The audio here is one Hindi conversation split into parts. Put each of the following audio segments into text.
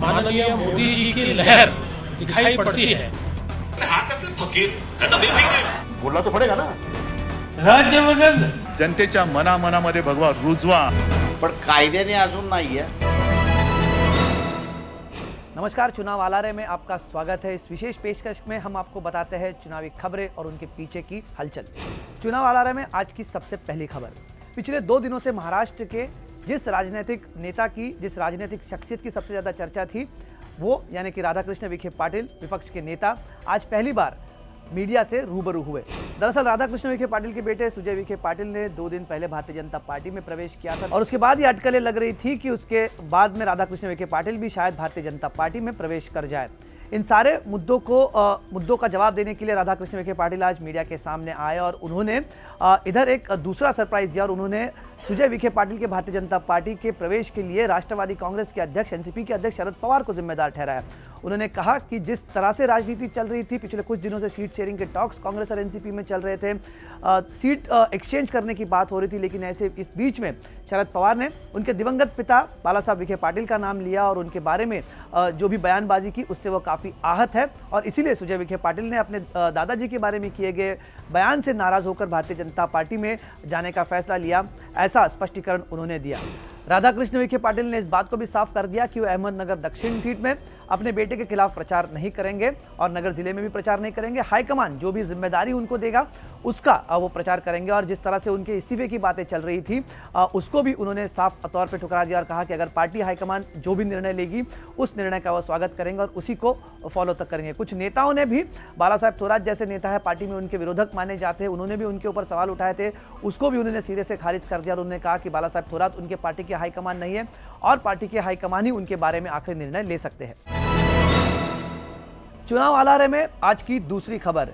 माननीय मोदी जी की लहर दिखाई पड़ती है। बोलना तो पडेगा ना। राज्य बदल जनतेच्या मनामध्ये भगवा रुजवा, पण कायद्याने अजून नाहीये। नमस्कार, चुनाव आलारे में आपका स्वागत है। इस विशेष पेशकश में हम आपको बताते हैं चुनावी खबरें और उनके पीछे की हलचल। चुनाव आलारे में आज की सबसे पहली खबर, पिछले 2 दिनों से महाराष्ट्र के जिस राजनीतिक नेता की, जिस राजनीतिक शख्सियत की सबसे ज़्यादा चर्चा थी, वो यानी कि राधाकृष्ण विखे पाटिल, विपक्ष के नेता, आज पहली बार मीडिया से रूबरू हुए। दरअसल राधाकृष्ण विखे पाटिल के बेटे सुजय विखे पाटिल ने 2 दिन पहले भारतीय जनता पार्टी में प्रवेश किया था और उसके बाद ये अटकलें लग रही थी कि उसके बाद में राधाकृष्ण विखे पाटिल भी शायद भारतीय जनता पार्टी में प्रवेश कर जाए। इन सारे मुद्दों का जवाब देने के लिए राधाकृष्ण विखे पाटिल आज मीडिया के सामने आए और उन्होंने इधर एक दूसरा सरप्राइज दिया और उन्होंने सुजय विखे पाटिल के भारतीय जनता पार्टी के प्रवेश के लिए राष्ट्रवादी कांग्रेस के अध्यक्ष, एनसीपी के अध्यक्ष शरद पवार को जिम्मेदार ठहराया। उन्होंने कहा कि जिस तरह से राजनीति चल रही थी, पिछले कुछ दिनों से सीट शेयरिंग के टॉक्स कांग्रेस और एनसीपी में चल रहे थे, सीट एक्सचेंज करने की बात हो रही थी, लेकिन ऐसे इस बीच में शरद पवार ने उनके दिवंगत पिता बाला साहब विखे पाटिल का नाम लिया और उनके बारे में जो भी बयानबाजी की उससे वो काफ़ी आहत है और इसीलिए सुजय विखे पाटिल ने अपने दादाजी के बारे में किए गए बयान से नाराज होकर भारतीय जनता पार्टी में जाने का फैसला लिया, ऐसा स्पष्टीकरण उन्होंने दिया। राधाकृष्ण विखे पाटिल ने इस बात को भी साफ कर दिया कि वो अहमदनगर दक्षिण सीट में अपने बेटे के खिलाफ प्रचार नहीं करेंगे और नगर जिले में भी प्रचार नहीं करेंगे। हाईकमान जो भी जिम्मेदारी उनको देगा उसका वो प्रचार करेंगे और जिस तरह से उनके इस्तीफे की बातें चल रही थी उसको भी उन्होंने साफ तौर पे ठुकरा दिया और कहा कि अगर पार्टी हाईकमान जो भी निर्णय लेगी उस निर्णय का वो स्वागत करेंगे और उसी को फॉलो तक करेंगे। कुछ नेताओं ने भी, बाला साहब थोराट जैसे नेता है पार्टी में उनके विरोधक माने जाते हैं, उन्होंने भी उनके ऊपर सवाल उठाए थे, उसको भी उन्होंने सिरे से खारिज कर दिया और उन्होंने कहा कि बाला साहब थोराट उनके पार्टी के हाईकमान नहीं है और पार्टी के हाईकमान ही उनके बारे में आखिरी निर्णय ले सकते हैं। चुनाव आलारे में आज की दूसरी खबर,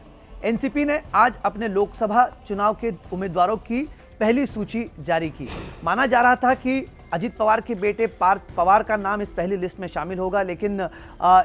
एनसीपी ने आज अपने लोकसभा चुनाव के उम्मीदवारों की पहली सूची जारी की। माना जा रहा था कि अजित पवार के बेटे पार्थ पवार का नाम इस पहली लिस्ट में शामिल होगा, लेकिन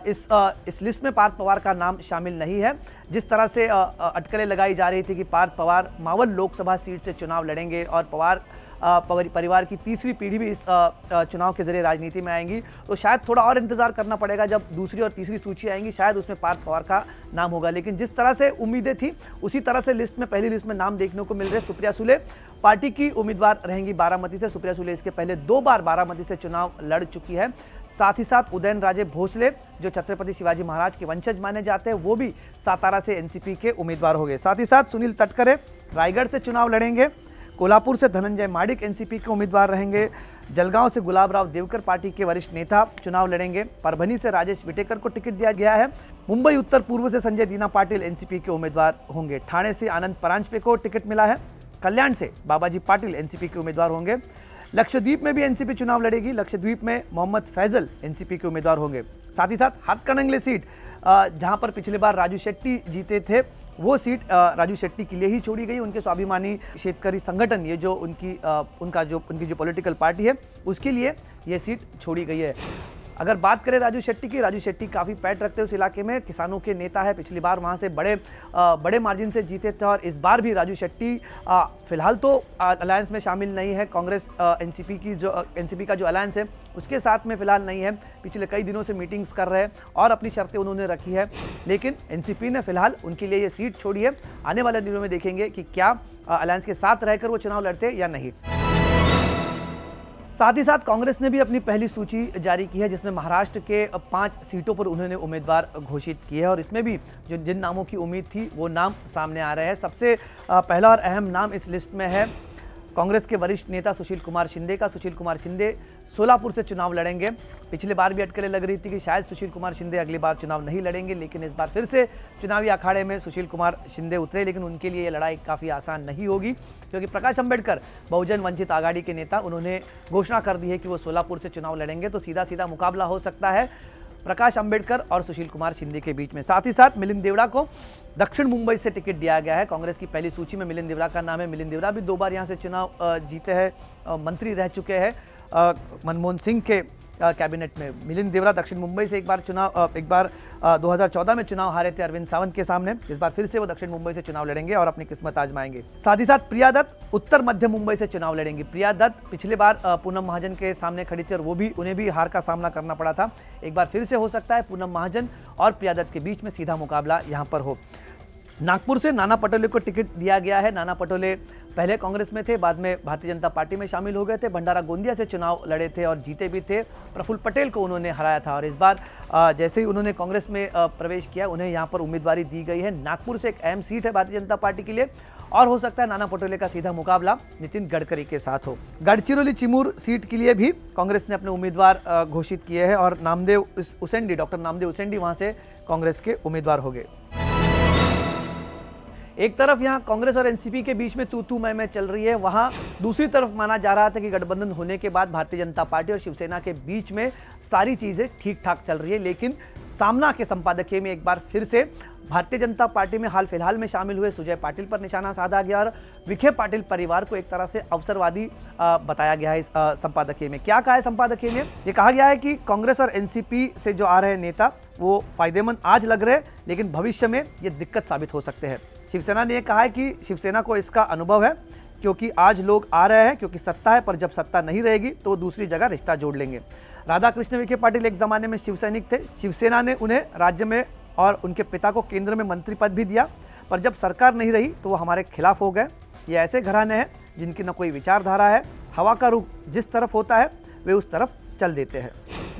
इस लिस्ट में पार्थ पवार का नाम शामिल नहीं है। जिस तरह से अटकलें लगाई जा रही थी कि पार्थ पवार मावल लोकसभा सीट से चुनाव लड़ेंगे और पवार परिवार की तीसरी पीढ़ी भी इस चुनाव के जरिए राजनीति में आएंगी, तो शायद थोड़ा और इंतजार करना पड़ेगा। जब दूसरी और तीसरी सूची आएंगी शायद उसमें पार्थ पवार का नाम होगा, लेकिन जिस तरह से उम्मीदें थी उसी तरह से लिस्ट में, पहली लिस्ट में नाम देखने को मिल रहे। सुप्रिया सुले पार्टी की उम्मीदवार रहेंगी बारामती से। सुप्रिया सुले इसके पहले 2 बार बारामती से चुनाव लड़ चुकी है। साथ ही साथ उदयन राजे भोसले जो छत्रपति शिवाजी महाराज के वंशज माने जाते हैं, वो भी सातारा से एनसीपी के उम्मीदवार हो गए। साथ ही साथ सुनील तटकरे रायगढ़ से चुनाव लड़ेंगे। कोल्हापुर से धनंजय माडिक एनसीपी के उम्मीदवार रहेंगे। जलगांव से गुलाबराव देवकर पार्टी के वरिष्ठ नेता चुनाव लड़ेंगे। परभनी से राजेश विटेकर को टिकट दिया गया है। मुंबई उत्तर पूर्व से संजय दीना पाटिल एनसीपी के उम्मीदवार होंगे। ठाणे से आनंद परांजपे को टिकट मिला है। कल्याण से बाबाजी पाटिल एनसीपी के उम्मीदवार होंगे। लक्षद्वीप में भी एनसीपी चुनाव लड़ेगी। लक्षद्वीप में मोहम्मद फैजल एनसीपी के उम्मीदवार होंगे। साथ ही साथ हाटकणंगले सीट जहां पर पिछली बार राजू शेट्टी जीते थे, वो सीट राजू शेट्टी के लिए ही छोड़ी गई। उनके स्वाभिमानी शेतकरी संगठन, ये जो उनकी जो पॉलिटिकल पार्टी है, उसके लिए ये सीट छोड़ी गई है। अगर बात करें राजू शेट्टी की, राजू शेट्टी काफ़ी पैठ रखते हैं उस इलाके में, किसानों के नेता है। पिछली बार वहाँ से बड़े मार्जिन से जीते थे और इस बार भी राजू शेट्टी फिलहाल तो अलायंस में शामिल नहीं है। कांग्रेस एनसीपी का जो अलायंस है उसके साथ में फिलहाल नहीं है। पिछले कई दिनों से मीटिंग्स कर रहे हैं और अपनी शर्तें उन्होंने रखी है, लेकिन एनसीपी ने फिलहाल उनके लिए ये सीट छोड़ी है। आने वाले दिनों में देखेंगे कि क्या अलायंस के साथ रहकर वो चुनाव लड़ते या नहीं। साथ ही साथ कांग्रेस ने भी अपनी पहली सूची जारी की है, जिसमें महाराष्ट्र के 5 सीटों पर उन्होंने उम्मीदवार घोषित किए हैं और इसमें भी जिन नामों की उम्मीद थी वो नाम सामने आ रहे हैं। सबसे पहला और अहम नाम इस लिस्ट में है कांग्रेस के वरिष्ठ नेता सुशील कुमार शिंदे का। सुशील कुमार शिंदे सोलापुर से चुनाव लड़ेंगे। पिछले बार भी अटकलें लग रही थी कि शायद सुशील कुमार शिंदे अगली बार चुनाव नहीं लड़ेंगे, लेकिन इस बार फिर से चुनावी अखाड़े में सुशील कुमार शिंदे उतरे, लेकिन उनके लिए ये लड़ाई काफ़ी आसान नहीं होगी क्योंकि प्रकाश अंबेडकर बहुजन वंचित आघाड़ी के नेता, उन्होंने घोषणा कर दी है कि वो सोलापुर से चुनाव लड़ेंगे। तो सीधा सीधा मुकाबला हो सकता है प्रकाश अंबेडकर और सुशील कुमार शिंदे के बीच में। साथ ही साथ मिलिंद देवड़ा को दक्षिण मुंबई से टिकट दिया गया है। कांग्रेस की पहली सूची में मिलिंद देवड़ा का नाम है। मिलिंद देवड़ा भी 2 बार यहाँ से चुनाव जीते हैं, मंत्री रह चुके हैं। मनमोहन सिंह के कैबिनेट में। मिलिंद देवरा दक्षिण मुंबई से एक बार 2014 में चुनाव हारे थे अरविंद सावंत के सामने। इस बार फिर से वो दक्षिण मुंबई से चुनाव लड़ेंगे और अपनी किस्मत आजमाएंगे। साथ ही साथ प्रिया दत्त उत्तर मध्य मुंबई से चुनाव लड़ेंगी। प्रिया दत्त पिछली बार पूनम महाजन के सामने खड़ी थी और उन्हें भी हार का सामना करना पड़ा था। एक बार फिर से हो सकता है पूनम महाजन और प्रिया दत्त के बीच में सीधा मुकाबला यहां पर हो। नागपुर से नाना पटोले को टिकट दिया गया है। नाना पटोले पहले कांग्रेस में थे, बाद में भारतीय जनता पार्टी में शामिल हो गए थे। भंडारा गोंदिया से चुनाव लड़े थे और जीते भी थे। प्रफुल्ल पटेल को उन्होंने हराया था और इस बार जैसे ही उन्होंने कांग्रेस में प्रवेश किया उन्हें यहां पर उम्मीदवारी दी गई है। नागपुर से एक अहम सीट है भारतीय जनता पार्टी के लिए और हो सकता है नाना पटोले का सीधा मुकाबला नितिन गडकरी के साथ हो। गढ़चिरौली चिमूर सीट के लिए भी कांग्रेस ने अपने उम्मीदवार घोषित किए हैं और डॉक्टर नामदेव उसेंडी वहां से कांग्रेस के उम्मीदवार हो गए। एक तरफ यहां कांग्रेस और एनसीपी के बीच में तू मैं चल रही है, वहां दूसरी तरफ माना जा रहा था कि गठबंधन होने के बाद भारतीय जनता पार्टी और शिवसेना के बीच में सारी चीजें ठीक ठाक चल रही है। लेकिन सामना के संपादकीय में एक बार फिर से भारतीय जनता पार्टी में हाल फिलहाल में शामिल हुए सुजय पाटिल पर निशाना साधा गया और विखे पाटिल परिवार को एक तरह से अवसरवादी बताया गया है। इस संपादकीय में क्या कहा है संपादकीय में? ये कहा गया है कि कांग्रेस और एनसीपी से जो आ रहे नेता वो फायदेमंद आज लग रहे हैं लेकिन भविष्य में ये दिक्कत साबित हो सकते हैं। शिवसेना ने यह कहा है कि शिवसेना को इसका अनुभव है क्योंकि आज लोग आ रहे हैं क्योंकि सत्ता है, पर जब सत्ता नहीं रहेगी तो वो दूसरी जगह रिश्ता जोड़ लेंगे। राधाकृष्ण विखे पाटिल एक जमाने में शिवसैनिक थे। शिवसेना ने उन्हें राज्य में और उनके पिता को केंद्र में मंत्री पद भी दिया, पर जब सरकार नहीं रही तो वो हमारे खिलाफ हो गए। ये ऐसे घराने हैं जिनकी न कोई विचारधारा है, हवा का रुख जिस तरफ होता है वे उस तरफ चल देते हैं।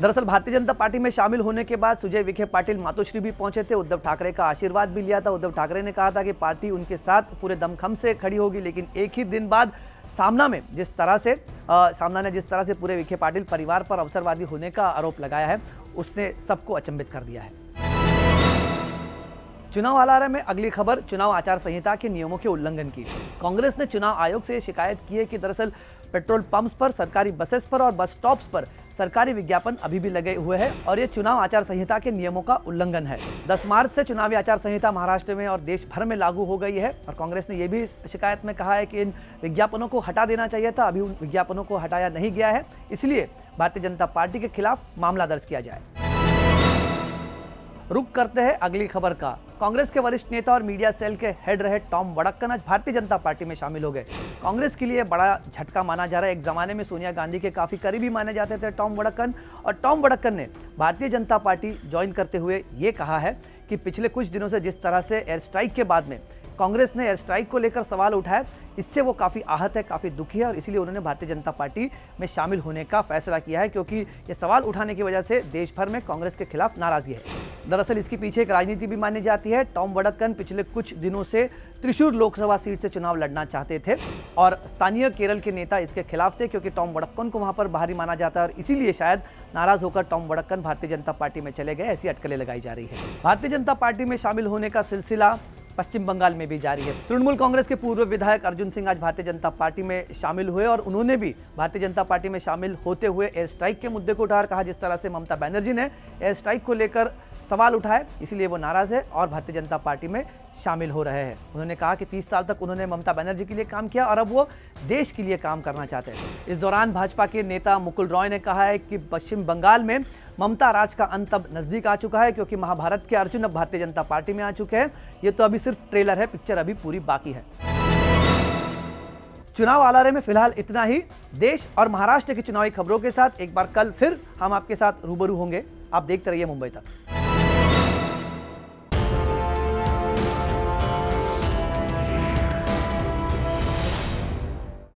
दरअसल भारतीय जनता पार्टी में शामिल होने के बाद सुजय विखे पाटिल मातोश्री भी पहुंचे थे, उद्धव ठाकरे का आशीर्वाद भी लिया था। उद्धव ठाकरे ने कहा था कि पार्टी उनके साथ पूरे दमखम से खड़ी होगी, लेकिन एक ही दिन बाद सामना ने जिस तरह से पूरे विखे पाटिल परिवार पर अवसरवादी होने का आरोप लगाया है उसने सबको अचंभित कर दिया है। चुनाव अलार्म में अगली खबर चुनाव आचार संहिता के नियमों के उल्लंघन की। कांग्रेस ने चुनाव आयोग से शिकायत की है कि दरअसल पेट्रोल पंप्स पर, सरकारी बसेस पर और बस स्टॉप्स पर सरकारी विज्ञापन अभी भी लगे हुए हैं और ये चुनाव आचार संहिता के नियमों का उल्लंघन है। 10 मार्च से चुनावी आचार संहिता महाराष्ट्र में और देश भर में लागू हो गई है और कांग्रेस ने यह भी शिकायत में कहा है कि इन विज्ञापनों को हटा देना चाहिए था। अभी उन विज्ञापनों को हटाया नहीं गया है, इसलिए भारतीय जनता पार्टी के खिलाफ मामला दर्ज किया जाए। रुक करते हैं अगली खबर का। कांग्रेस के वरिष्ठ नेता और मीडिया सेल के हेड रहे टॉम वडक्कन आज भारतीय जनता पार्टी में शामिल हो गए। कांग्रेस के लिए बड़ा झटका माना जा रहा है। एक जमाने में सोनिया गांधी के काफी करीबी माने जाते थे टॉम वडक्कन, और टॉम वडक्कन ने भारतीय जनता पार्टी ज्वाइन करते हुए ये कहा है कि पिछले कुछ दिनों से जिस तरह से एयर स्ट्राइक के बाद में कांग्रेस ने एयर स्ट्राइक को लेकर सवाल उठाया, इससे वो काफ़ी आहत है, काफ़ी दुखी है और इसीलिए उन्होंने भारतीय जनता पार्टी में शामिल होने का फैसला किया है क्योंकि ये सवाल उठाने की वजह से देश भर में कांग्रेस के खिलाफ नाराजगी है। दरअसल इसके पीछे एक राजनीति भी मानी जाती है। टॉम वडक्कन पिछले कुछ दिनों से त्रिशूर लोकसभा सीट से चुनाव लड़ना चाहते थे और स्थानीय केरल के नेता इसके खिलाफ थे क्योंकि टॉम वडक्कन को वहां पर बाहरी माना जाता है और इसीलिए शायद नाराज होकर टॉम वडक्कन भारतीय जनता पार्टी में चले गए, ऐसी अटकलें लगाई जा रही है। भारतीय जनता पार्टी में शामिल होने का सिलसिला पश्चिम बंगाल में भी जारी है। तृणमूल कांग्रेस के पूर्व विधायक अर्जुन सिंह आज भारतीय जनता पार्टी में शामिल हुए और उन्होंने भी भारतीय जनता पार्टी में शामिल होते हुए एयर स्ट्राइक के मुद्दे को उठाकर कहा जिस तरह से ममता बनर्जी ने एयर स्ट्राइक को लेकर सवाल उठाए, इसलिए वो नाराज है और भारतीय जनता पार्टी में शामिल हो रहे हैं। उन्होंने कहा कि 30 साल तक उन्होंने ममता बनर्जी के लिए काम किया और अब वो देश के लिए काम करना चाहते हैं। इस दौरान भाजपा के नेता मुकुल रॉय ने कहा है कि पश्चिम बंगाल में ममता राज का अंत अब नजदीक आ चुका है क्योंकि महाभारत के अर्जुन अब भारतीय जनता पार्टी में आ चुके हैं। ये तो अभी सिर्फ ट्रेलर है, पिक्चर अभी पूरी बाकी है। चुनाव अलार्म में फिलहाल इतना ही। देश और महाराष्ट्र की चुनावी खबरों के साथ एक बार कल फिर हम आपके साथ रूबरू होंगे। आप देखते रहिए मुंबई तक।